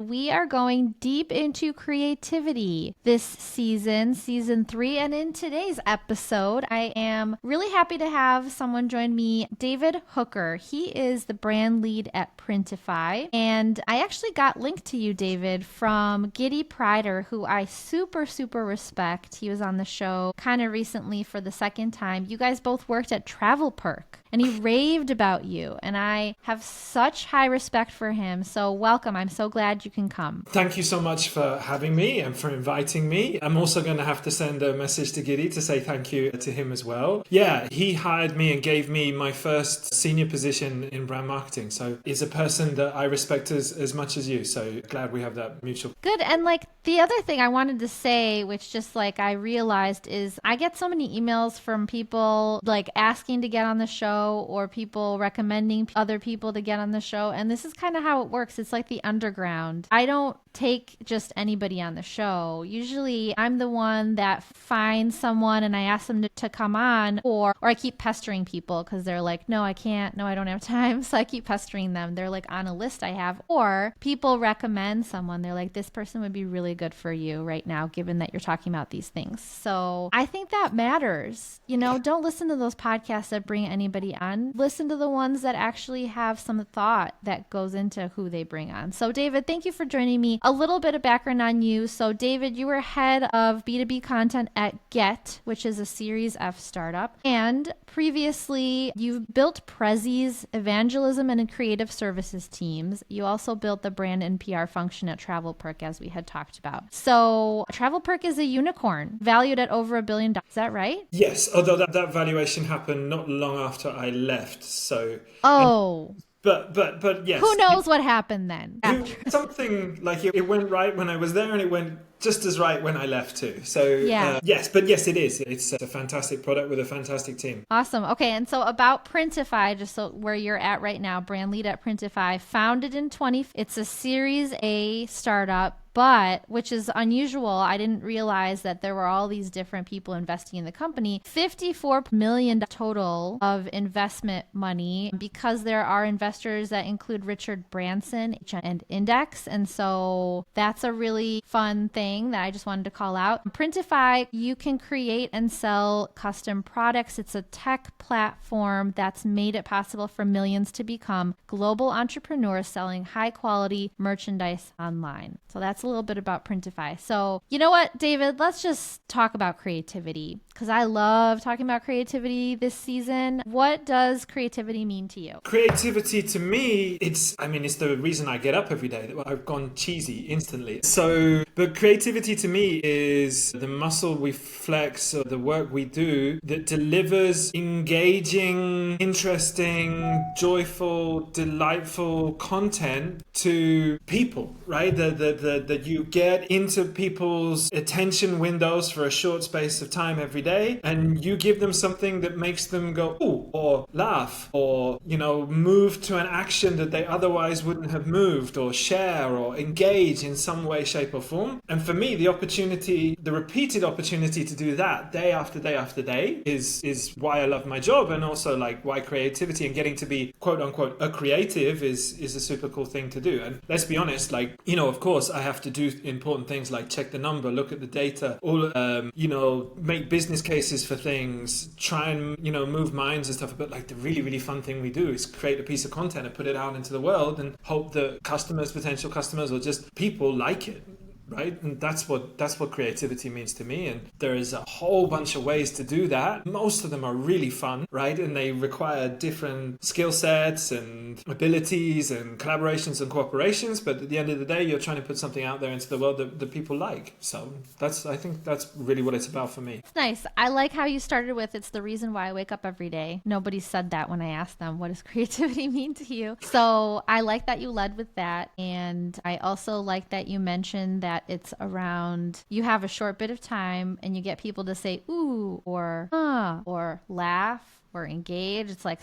We are going deep into creativity this season 3. And in today's episode, I am really happy to have someone join me, David Hooker. He is the brand lead at Printify. And I actually got linked to you, David, from Gidi Pridor, who I super respect. He was on the show kind of recently for the second time. You guys both worked at TravelPerk. And he raved about you. And I have such high respect for him. So welcome. I'm so glad you can come. Thank you so much for having me and for inviting me. I'm also going to have to send a message to Gidi to say thank you to him as well. Yeah, he hired me and gave me my first senior position in brand marketing. So he's a person that I respect as much as you. So glad we have that mutual. Good. And the other thing I wanted to say, which just I realized is I get so many emails from people asking to get on the show or people recommending other people to get on the show. And this is kind of how it works. It's like the underground. I don't take just anybody on the show. Usually I'm the one that finds someone and I ask them to come on, or I keep pestering people because they're like, no, I can't. No, I don't have time. So I keep pestering them. They're on a list I have, or people recommend someone. They're like, this person would be really good for you right now, given that you're talking about these things. So I think that matters. Don't listen to those podcasts that bring anybody on. Listen to the ones that actually have some thought that goes into who they bring on. So David, thank you for joining me. A little bit of background on you. So David, you were head of B2B content at Gett, which is a Series F startup. And previously, you've built Prezi's evangelism and creative services teams. You also built the brand and PR function at TravelPerk, as we had talked about. So TravelPerk is a unicorn valued at over $1 billion. Is that right? Yes, although that valuation happened not long after I left. So. Oh. But yes. Who knows what happened then? Something it went right when I was there and it went just as right when I left too. So yeah. Yes, it is. It's a fantastic product with a fantastic team. Awesome. Okay. And so about Printify, just so where you're at right now, brand lead at Printify, founded in it's a Series A startup. But, which is unusual, I didn't realize that there were all these different people investing in the company. $54 million total of investment money, because there are investors that include Richard Branson and Index. And so that's a really fun thing that I just wanted to call out. Printify, you can create and sell custom products. It's a tech platform that's made it possible for millions to become global entrepreneurs selling high quality merchandise online. So that's a little bit about Printify. So you know what, David, let's just talk about creativity, because I love talking about creativity this season. What does creativity mean to you? Creativity to me, it's the reason I get up every day. I've gone cheesy instantly. So, but creativity to me is the muscle we flex, or the work we do that delivers engaging, interesting, joyful, delightful content to people, right? That you get into people's attention windows for a short space of time every day, and you give them something that makes them go, ooh, or laugh, or, move to an action that they otherwise wouldn't have moved, or share, or engage in some way, shape, or form. And for me, the repeated opportunity to do that day after day after day is why I love my job, and also why creativity and getting to be quote unquote a creative is a super cool thing to do. And let's be honest, of course I have to do important things like check the number, look at the data, all make business cases for things, try and move minds and stuff. But the really, really fun thing we do is create a piece of content and put it out into the world and hope that potential customers, or just people like it. Right? And that's what creativity means to me. And there is a whole bunch of ways to do that. Most of them are really fun, right? And they require different skill sets and abilities and collaborations and cooperations. But at the end of the day, you're trying to put something out there into the world that people like. So I think that's really what it's about for me. Nice. I like how you started with, it's the reason why I wake up every day. Nobody said that when I asked them, what does creativity mean to you? So I like that you led with that. And I also like that you mentioned that it's around, you have a short bit of time and you get people to say ooh or or laugh or engage. It's like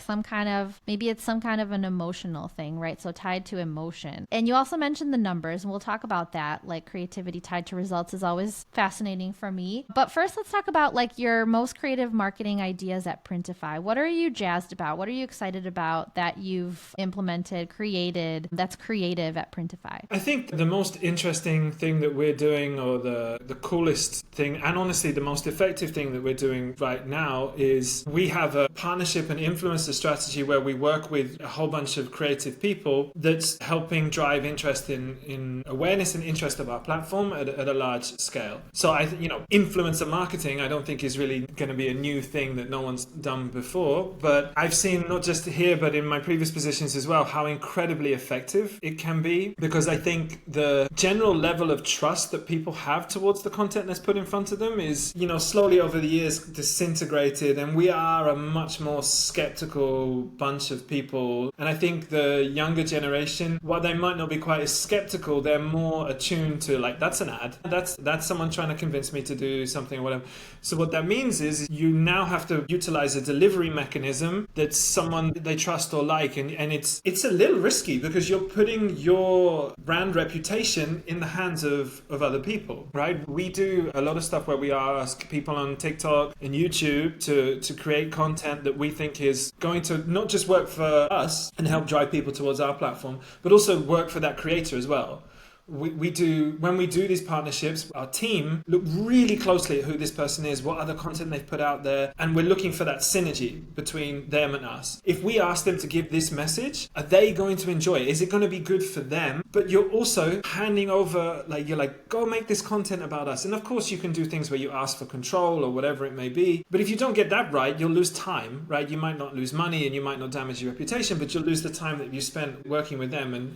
maybe it's some kind of an emotional thing, right? So tied to emotion. And you also mentioned the numbers, and we'll talk about that. Like creativity tied to results is always fascinating for me. But first, let's talk about like your most creative marketing ideas at Printify. What are you jazzed about? What are you excited about that you've implemented, created, that's creative at Printify? I think the most interesting thing that we're doing, or the coolest thing, and honestly the most effective thing that we're doing right now, is we have a partnership and influencer strategy where we work with a whole bunch of creative people that's helping drive interest in awareness and interest of our platform at a large scale. So influencer marketing, I don't think is really going to be a new thing that no one's done before, but I've seen, not just here but in my previous positions as well, how incredibly effective it can be, because I think the general level of trust that people have towards the content that's put in front of them is, slowly over the years disintegrated, and we are a much more skeptical bunch of people. And I think the younger generation, while they might not be quite as skeptical, they're more attuned to like, that's an ad, that's someone trying to convince me to do something or whatever. So what that means is you now have to utilize a delivery mechanism that's someone they trust or like, and it's a little risky because you're putting your brand reputation in the hands of other people, right? We do a lot of stuff where we ask people on TikTok and YouTube to create content that we think is going to not just work for us and help drive people towards our platform, but also work for that creator as well. When we do these partnerships, our team look really closely at who this person is, what other content they've put out there, and we're looking for that synergy between them and us. If we ask them to give this message, are they going to enjoy it? Is it going to be good for them? But you're also handing over, go make this content about us. And of course you can do things where you ask for control or whatever it may be. But if you don't get that right, you'll lose time, right? You might not lose money and you might not damage your reputation, but you'll lose the time that you spent working with them, and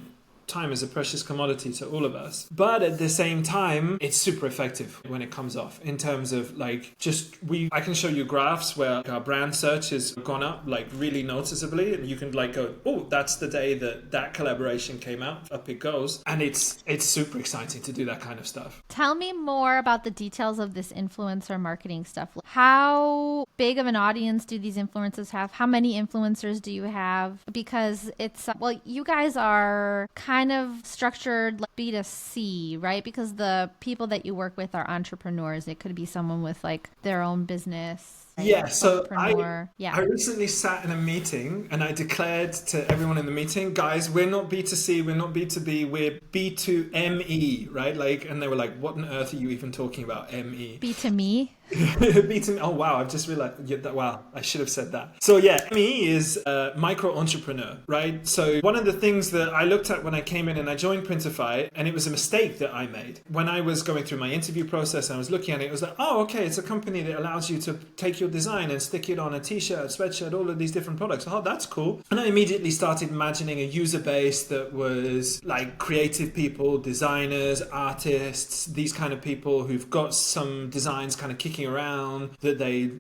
time is a precious commodity to all of us. But at the same time, it's super effective when it comes off in terms of I can show you graphs where our brand search has gone up really noticeably, and you can go, oh, that's the day that collaboration came out, up it goes. And it's super exciting to do that kind of stuff. Tell me more about the details of this influencer marketing stuff. How big of an audience do these influencers have? How many influencers do you have? Because you guys are kind of structured like B2C, right? Because the people that you work with are entrepreneurs. It could be someone with their own business. Yeah, so I recently sat in a meeting and I declared to everyone in the meeting, guys, we're not B2C, we're not B2B, we're B2ME, right? And they were like, what on earth are you even talking about, ME? B2Me? B2Me. Oh, wow, I've just realized, wow, I should have said that. So yeah, ME is micro entrepreneur, right? So one of the things that I looked at when I came in and I joined Printify, and it was a mistake that I made. When I was going through my interview process, I was looking at it, it was like, oh, okay, it's a company that allows you to take your design and stick it on a t-shirt, sweatshirt, all of these different products. Oh, that's cool. And I immediately started imagining a user base that was creative people, designers, artists, these kind of people who've got some designs kind of kicking around that they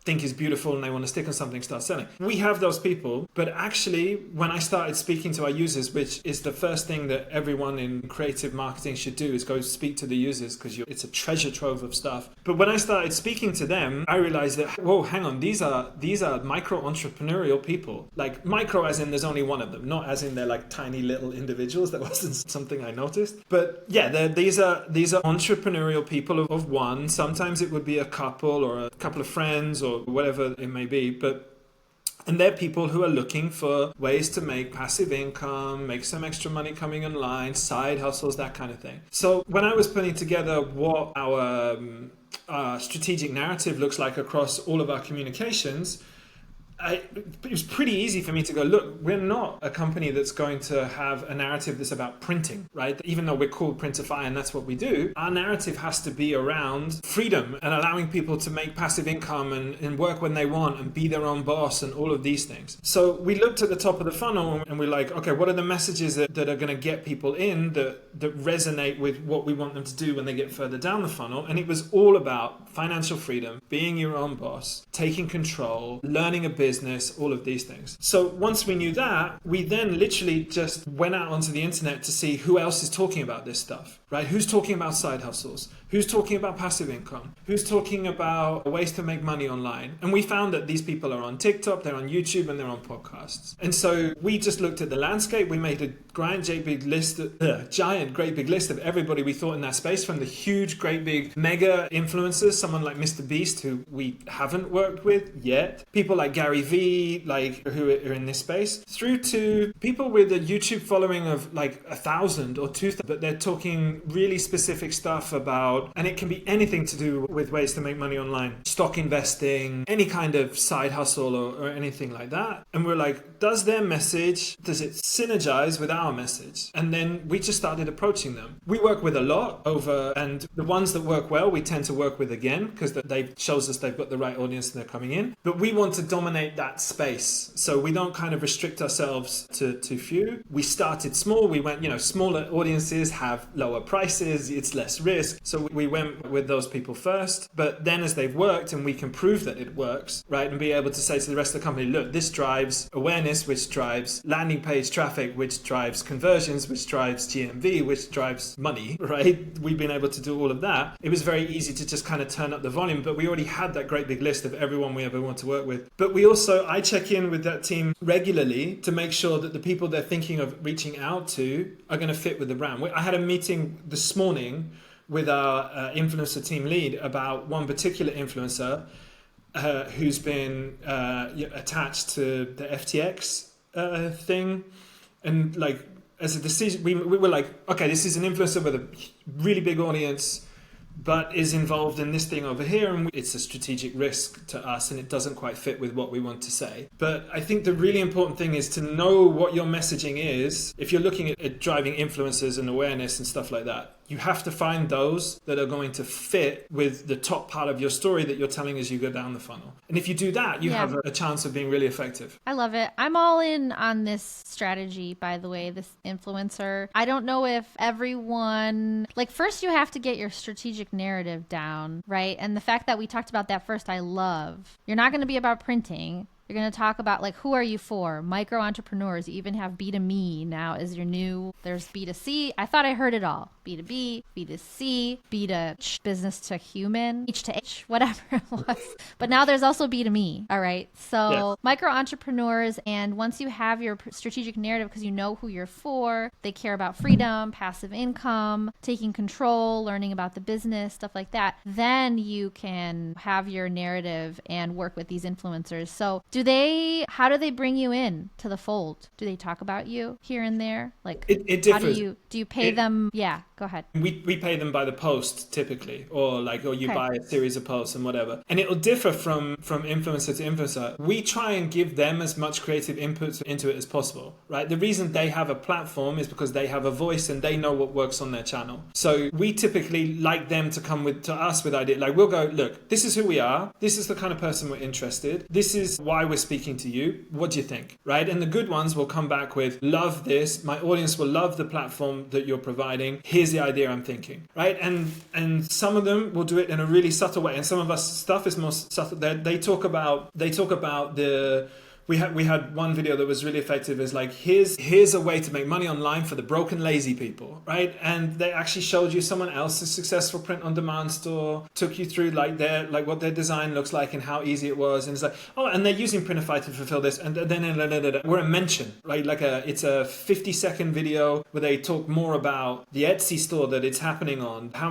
think is beautiful and they want to stick on something, start selling. We have those people, but actually when I started speaking to our users, which is the first thing that everyone in creative marketing should do, is go speak to the users, because it's a treasure trove of stuff. But when I started speaking to them, I realized that, whoa, hang on, these are micro entrepreneurial people. Micro as in there's only one of them, not as in they're tiny little individuals. That wasn't something I noticed. But yeah, these are entrepreneurial people of one. Sometimes it would be a couple or a couple of friends or whatever it may be, and they're people who are looking for ways to make passive income, make some extra money coming online, side hustles, that kind of thing. So when I was putting together what our strategic narrative looks like across all of our communications, it was pretty easy for me to go, look, we're not a company that's going to have a narrative that's about printing, right? Even though we're called Printify and that's what we do, our narrative has to be around freedom and allowing people to make passive income and work when they want and be their own boss and all of these things. So we looked at the top of the funnel and we're like, okay, what are the messages that are going to get people in that resonate with what we want them to do when they get further down the funnel? And it was all about financial freedom, being your own boss, taking control, learning a business, business, all of these things. So once we knew that, we then literally just went out onto the internet to see who else is talking about this stuff, right? Who's talking about side hustles? Who's talking about passive income? Who's talking about ways to make money online? And we found that these people are on TikTok, they're on YouTube, and they're on podcasts. And so we just looked at the landscape. We made a giant, great big list of everybody we thought in that space, from the huge, great big mega influencers, someone like Mr. Beast, who we haven't worked with yet, people like Gary Vee, like who are in this space, through to people with a YouTube following of like 1,000 or 2,000, but they're talking really specific stuff about, and it can be anything to do with ways to make money online, stock investing, any kind of side hustle or anything like that. And we're like, does their message, does it synergize with our message? And then we just started approaching them. We work with a lot over, and the ones that work well, we tend to work with again, because they shows us they've got the right audience and they're coming in. But we want to dominate that space. So we don't kind of restrict ourselves to too few. We started small. We went, smaller audiences have lower prices. It's less risk. So we went with those people first. But then as they've worked and we can prove that it works, right? And be able to say to the rest of the company, look, this drives awareness, which drives landing page traffic, which drives conversions, which drives GMV, which drives money, right? We've been able to do all of that. It was very easy to just kind of turn up the volume, but we already had that great big list of everyone we ever want to work with. But I check in with that team regularly to make sure that the people they're thinking of reaching out to are going to fit with the brand. I had a meeting this morning with our influencer team lead about one particular influencer who's been attached to the FTX thing. And like, as a decision, we were like, okay, this is an influencer with a really big audience, but is involved in this thing over here, and it's a strategic risk to us, and it doesn't quite fit with what we want to say. But I think the really important thing is to know what your messaging is. If you're looking at driving influencers and awareness and stuff like that, you have to find those that are going to fit with the top part of your story that you're telling as you go down the funnel. And if you do that, you have a chance of being really effective. I love it. I'm all in on this strategy, by the way, this influencer. I don't know if everyone, like, first you have to get your strategic narrative down, right? And the fact that we talked about that first, I love. You're not going to be about printing. You're going to talk about, like, who are you for? Micro entrepreneurs. You even have B2Me now as your new, there's B2C. I thought I heard it all. B2B, B2C, B2 business to human, H to H, whatever it was. But now there's also B2Me. All right. So yes. Micro entrepreneurs. And once you have your strategic narrative, because you know who you're for, they care about freedom, passive income, taking control, learning about the business, stuff like that. Then you can have your narrative and work with these influencers. So how do they bring you in to the fold? Do they talk about you here and there? Like, it differs. Do you pay them? Yeah, go ahead. We pay them by the post typically, or you buy a series of posts and whatever. And it'll differ from influencer to influencer. We try and give them as much creative input into it as possible, right? The reason they have a platform is because they have a voice and they know what works on their channel. So we typically like them to come to us with ideas. Like, we'll go, look, this is who we are. This is the kind of person we're interested. This is why we're speaking to you. What do you think? Right? And the good ones will come back with, love this. My audience will love the platform that you're providing. Here's the idea I'm thinking. Right? And some of them will do it in a really subtle way. And some of us stuff is more subtle. They talk about the... We had one video that was really effective. Is like, here's a way to make money online for the broken, lazy people, right? And they actually showed you someone else's successful print-on-demand store, took you through what their design looks like and how easy it was, and it's like, oh, and they're using Printify to fulfill this, and then we're a mention, right? It's a 50-second video where they talk more about the Etsy store that it's happening on, how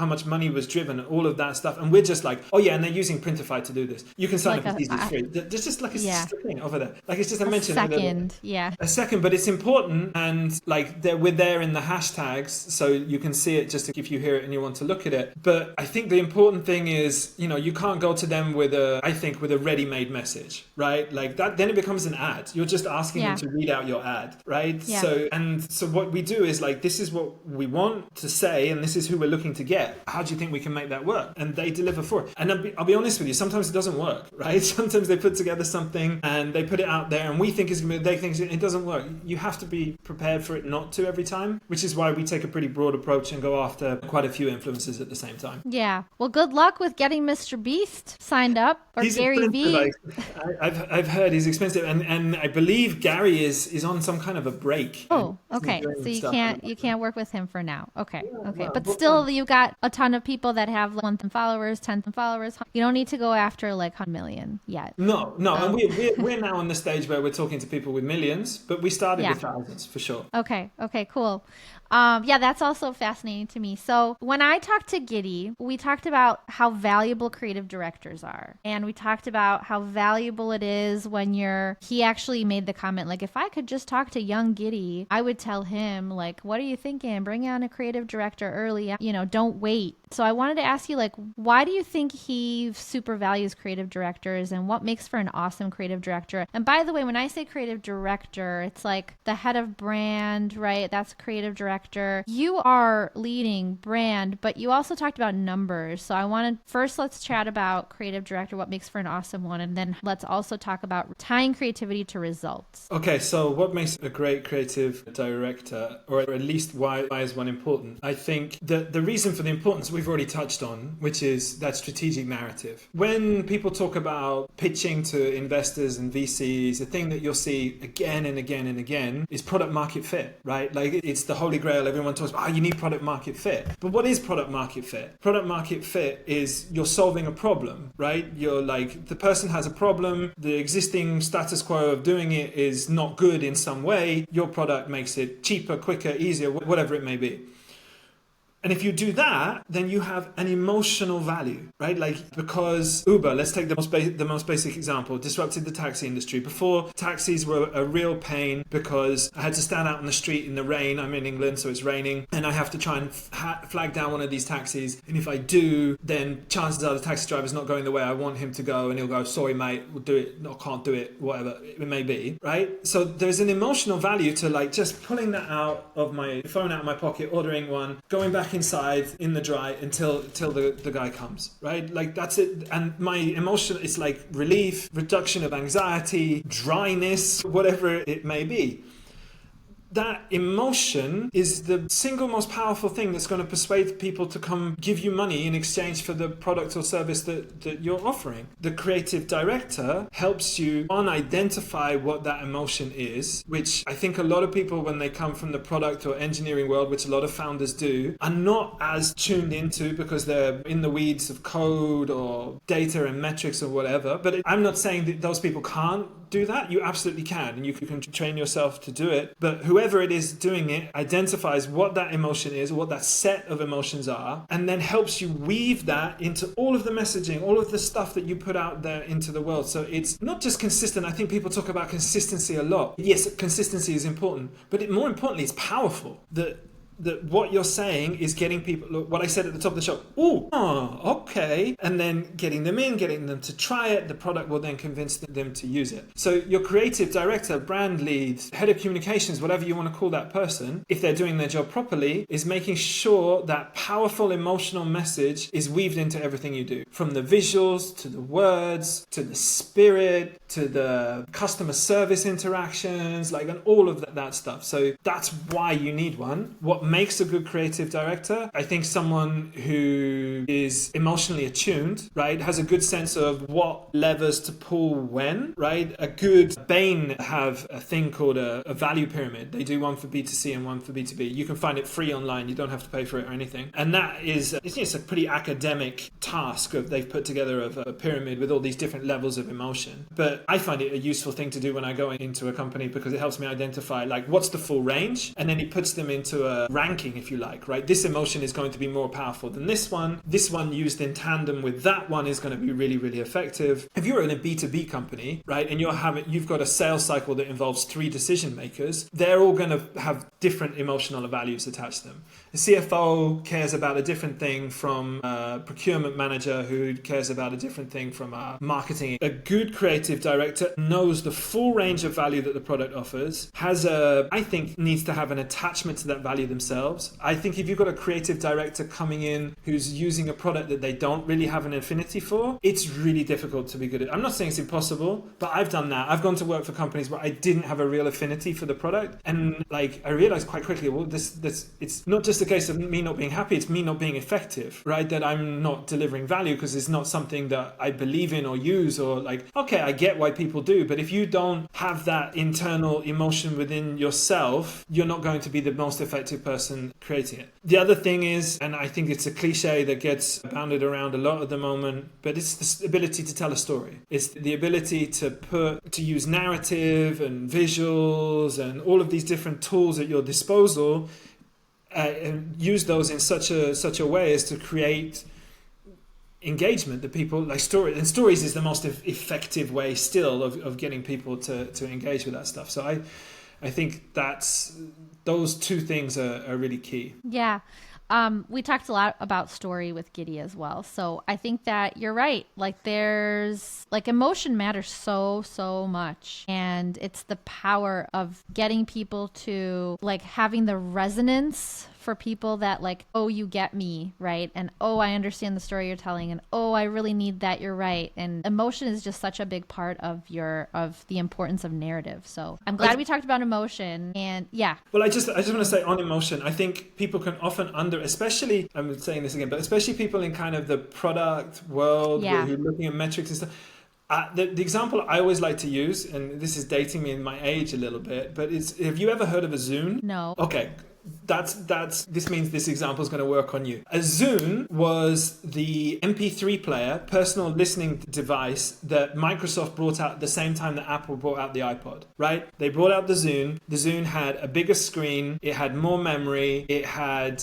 much money was driven, all of that stuff, and we're just like, oh yeah, and they're using Printify to do this. You can sign up as easy as free. There's just like a thing over there. Like, it's just a mention. A second, but it's important, and like we're there in the hashtags, so you can see it just if you hear it and you want to look at it. But I think the important thing is, you can't go to them with a ready-made message, right? Like that, then it becomes an ad. You're just asking them to read out your ad, right? Yeah. So what we do is like, this is what we want to say, and this is who we're looking to get. How do you think we can make that work? And they deliver for it. And I'll be honest with you, sometimes it doesn't work, right? Sometimes they put together something and they put it out there and we think it's going to be, they think it doesn't work. You have to be prepared for it not to every time, which is why we take a pretty broad approach and go after quite a few influencers at the same time. Yeah. Well, good luck with getting Mr. Beast signed up, or He's Gary Vee. I've heard he's expensive, and I believe Gary is on some kind of a break. Oh, okay. So you can't work with him for now. Okay. But still, you got a ton of people that have 1,000 followers, 10,000 followers. You don't need to go after like 100 million yet. No. And we're now on the stage where we're talking to people with millions, but we started with thousands for sure. Okay, cool. Yeah, that's also fascinating to me. So when I talked to Gidi, we talked about how valuable creative directors are. And we talked about how valuable it is when he actually made the comment, like, if I could just talk to young Gidi, I would tell him, like, what are you thinking? Bring on a creative director early, don't wait. So I wanted to ask you, like, why do you think he super values creative directors, and what makes for an awesome creative director? And by the way, when I say creative director, it's like the head of brand, right? That's a creative director. You are leading brand, but you also talked about numbers. So let's chat about creative director, what makes for an awesome one. And then let's also talk about tying creativity to results. Okay, so what makes a great creative director, or at least why is one important? I think that the reason for the importance we've already touched on, which is that strategic narrative. When people talk about pitching to investors and VCs, the thing that you'll see again and again and again is product market fit, right? Like, it's the holy grail. Everyone talks about, you need product market fit. But what is product market fit? Product market fit is you're solving a problem, right? You're like, the person has a problem, the existing status quo of doing it is not good in some way. Your product makes it cheaper, quicker, easier, whatever it may be. And if you do that, then you have an emotional value, right? Like, because Uber, let's take the most basic example, disrupted the taxi industry. Before, taxis were a real pain because I had to stand out on the street in the rain. I'm in England, so it's raining, and I have to try and flag down one of these taxis. And if I do, then chances are the taxi driver's not going the way I want him to go, and he'll go, sorry, mate, we'll do it, no, can't do it, whatever it may be, right? So there's an emotional value to, like, just pulling that out of my phone out of my pocket, ordering one, going back inside in the dry until the guy comes, right? Like, that's it. And my emotion is like relief, reduction of anxiety, dryness, whatever it may be. That emotion is the single most powerful thing that's going to persuade people to come give you money in exchange for the product or service that you're offering. The creative director helps you identify what that emotion is, which I think a lot of people, when they come from the product or engineering world, which a lot of founders do, are not as tuned into because they're in the weeds of code or data and metrics or whatever. But I'm not saying that those people can't do that. You absolutely can, and you can train yourself to do it. But whoever it is doing it identifies what that emotion is, what that set of emotions are, and then helps you weave that into all of the messaging, all of the stuff that you put out there into the world. So it's not just consistent. I think people talk about consistency a lot. Yes, consistency is important, but more importantly, it's powerful. That what you're saying is getting people, look, what I said at the top of the show, okay, and then getting them to try it. The product will then convince them to use it. So your creative director, brand lead, head of communications, whatever you want to call that person, if they're doing their job properly, is making sure that powerful emotional message is weaved into everything you do, from the visuals to the words to the spirit to the customer service interactions, like, and all of that stuff. So that's why you need one. What makes a good creative director? I think someone who is emotionally attuned, right? Has a good sense of what levers to pull when, right? A good Bain have a thing called a value pyramid. They do one for B2C and one for B2B. You can find it free online. You don't have to pay for it or anything. And that is, it's a pretty academic task they've put together of a pyramid with all these different levels of emotion. But I find it a useful thing to do when I go into a company because it helps me identify, like, what's the full range, and then it puts them into a ranking, if you like, right? This emotion is going to be more powerful than this one. This one used in tandem with that one is going to be really, really effective. If you're in a B2B company, right, and you've got a sales cycle that involves 3 decision makers, they're all going to have different emotional values attached to them. The CFO cares about a different thing from a procurement manager who cares about a different thing from a marketing. A good creative director knows the full range of value that the product offers, I think needs to have an attachment to that value themselves. themselves. I think if you've got a creative director coming in who's using a product that they don't really have an affinity for, it's really difficult to be good at. I'm not saying it's impossible, but I've done that. I've gone to work for companies where I didn't have a real affinity for the product, and like I realized quite quickly, well, this it's not just a case of me not being happy, it's me not being effective, right? That I'm not delivering value because it's not something that I believe in or use, or like, okay, I get why people do, but if you don't have that internal emotion within yourself, you're not going to be the most effective person creating it. The other thing is, and I think it's a cliche that gets bounded around a lot at the moment, but it's the ability to tell a story. It's the ability to use narrative and visuals and all of these different tools at your disposal, and use those in such a way as to create engagement that people like. Stories is the most effective way still of getting people to engage with that stuff. So I think those two things are really key. Yeah. We talked a lot about story with Gidi as well. So I think that you're right. Like there's like emotion matters so much. And it's the power of getting people to like having the resonance for people that like, oh, you get me, right? And oh, I understand the story you're telling, and oh, I really need that, you're right. And emotion is just such a big part of the importance of narrative. So I'm glad we talked about emotion. And yeah. Well, I just want to say on emotion, I think people can often especially, I'm saying this again, but especially people in kind of the product world who are looking at metrics and stuff. The example I always like to use, and this is dating me in my age a little bit, but have you ever heard of a Zune? No. Okay. This means this example is going to work on you. A Zune was the MP3 player, personal listening device that Microsoft brought out at the same time that Apple brought out the iPod, right? They brought out the Zune. The Zune had a bigger screen. It had more memory. It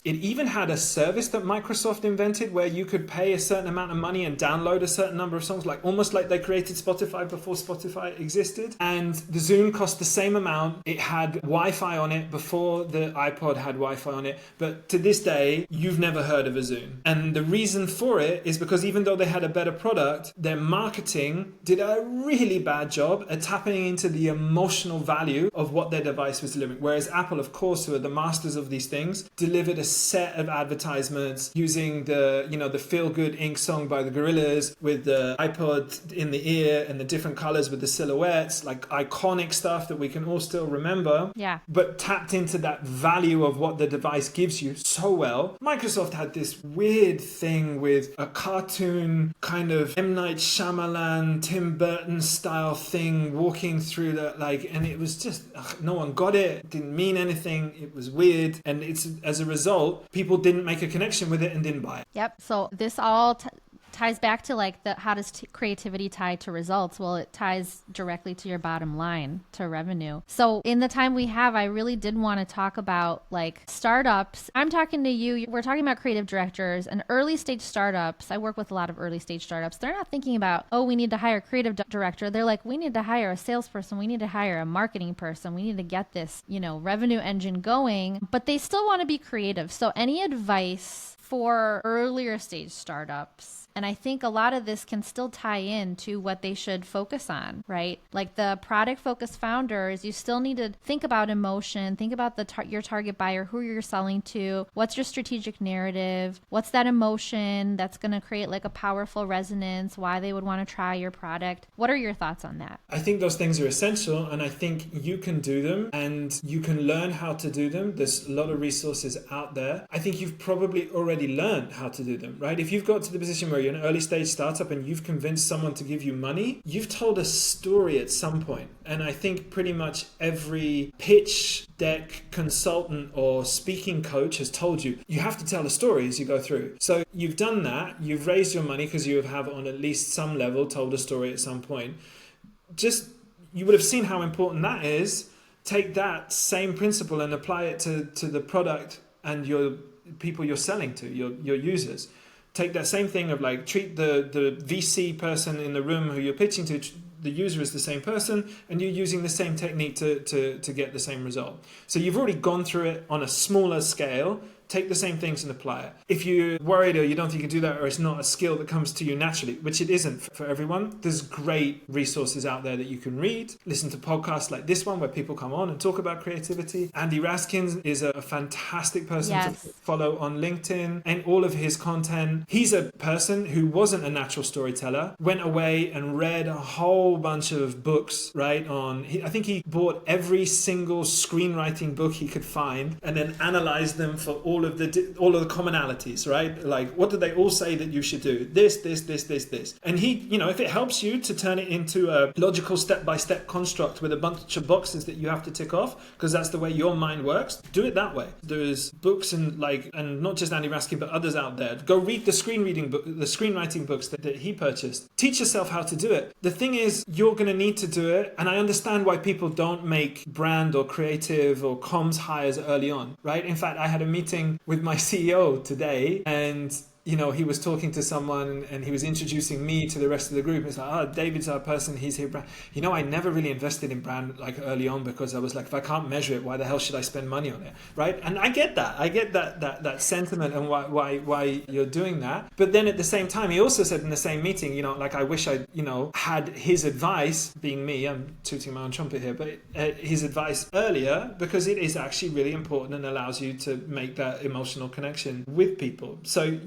even had a service that Microsoft invented where you could pay a certain amount of money and download a certain number of songs, like almost like they created Spotify before Spotify existed. And the Zune cost the same amount. It had Wi-Fi on it before the iPod had Wi-Fi on it, but to this day you've never heard of a Zune. And the reason for it is because even though they had a better product, their marketing did a really bad job at tapping into the emotional value of what their device was delivering. Whereas Apple, of course, who are the masters of these things, delivered a set of advertisements using the feel-good Ink song by the Gorillaz with the iPod in the ear and the different colors with the silhouettes, like iconic stuff that we can all still remember. Yeah. But tapped into that value of what the device gives you so well. Microsoft had this weird thing with a cartoon kind of M. Night Shyamalan, Tim Burton style thing walking through and it was just, no one got it, didn't mean anything, it was weird, and as a result, people didn't make a connection with it and didn't buy it. Yep. So this all ties back to like how does creativity tie to results? Well, it ties directly to your bottom line, to revenue. So in the time we have, I really did want to talk about like startups. I'm talking to you. We're talking about creative directors and early stage startups. I work with a lot of early stage startups. They're not thinking about, oh, we need to hire a creative director. They're like, we need to hire a salesperson. We need to hire a marketing person. We need to get this, revenue engine going, but they still want to be creative. So any advice for earlier stage startups? And I think a lot of this can still tie in to what they should focus on, right? Like the product-focused founders, you still need to think about emotion, think about your target buyer, who you're selling to, what's your strategic narrative, what's that emotion that's going to create like a powerful resonance, why they would want to try your product. What are your thoughts on that? I think those things are essential, and I think you can do them and you can learn how to do them. There's a lot of resources out there. I think you've probably already learned how to do them, right? If you've got to the position where you're an early stage startup and you've convinced someone to give you money, you've told a story at some point. And I think pretty much every pitch deck consultant or speaking coach has told you have to tell a story as you go through. So you've done that, you've raised your money because you have on at least some level told a story at some point. You would have seen how important that is. Take that same principle and apply it to the product and your people you're selling to, your users. Take that same thing of like treat the VC person in the room who you're pitching to, the user is the same person, and you're using the same technique to get the same result. So you've already gone through it on a smaller scale Take the same things and apply it. If you're worried or you don't think you can do that, or it's not a skill that comes to you naturally, which it isn't for everyone, there's great resources out there that you can read. Listen to podcasts like this one where people come on and talk about creativity. Andy Raskins is a fantastic person to follow on LinkedIn, and all of his content. He's a person who wasn't a natural storyteller, went away and read a whole bunch of books, right? I think he bought every single screenwriting book he could find and then analyzed them for all of the commonalities, right? Like, what do they all say that you should do? This. And he, you know, if it helps you to turn it into a logical step-by-step construct with a bunch of boxes that you have to tick off, because that's the way your mind works, do it that way. There's books and not just Andy Raskin, but others out there. Go read the screenwriting books that he purchased. Teach yourself how to do it. The thing is, you're going to need to do it. And I understand why people don't make brand or creative or comms hires early on, right? In fact, I had a meeting with my CEO today, and you know, he was talking to someone and he was introducing me to the rest of the group. It's like, oh, David's our person, he's here. You know, I never really invested in brand like early on, because I was like, if I can't measure it, why the hell should I spend money on it, right? And I get that. I get that sentiment and why you're doing that. But then at the same time, he also said in the same meeting, you know, like, I wish I, you know, had his advice, being me, I'm tooting my own trumpet here, but his advice earlier, because it is actually really important and allows you to make that emotional connection with people. So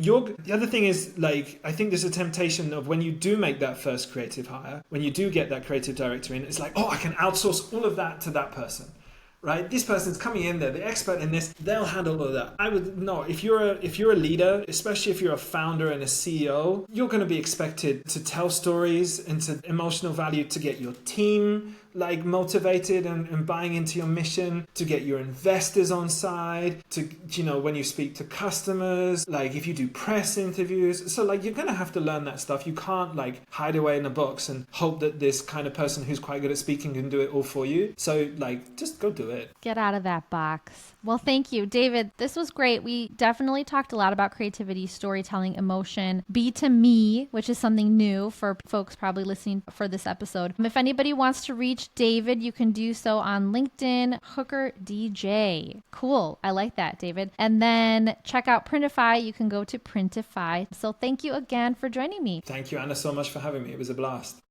the other thing is, like, I think there's a temptation of when you do make that first creative hire, when you do get that creative director in, it's like, oh, I can outsource all of that to that person, right? This person's coming in, they're the expert in this, they'll handle all of that. I would no. If you're a leader, especially if you're a founder and a CEO, you're going to be expected to tell stories and to emotional value, to get your team like motivated and buying into your mission, to get your investors on side, to, you know, when you speak to customers, like if you do press interviews. So like, you're going to have to learn that stuff. You can't like hide away in a box and hope that this kind of person who's quite good at speaking can do it all for you. So like, just go do it. Get out of that box. Well, thank you, David. This was great. We definitely talked a lot about creativity, storytelling, emotion, B2Me, which is something new for folks probably listening for this episode. If anybody wants to reach David, you can do so on LinkedIn, Hooker DJ. Cool. I like that, David. And then check out Printify. You can go to Printify. So thank you again for joining me. Thank you, Anna, so much for having me. It was a blast.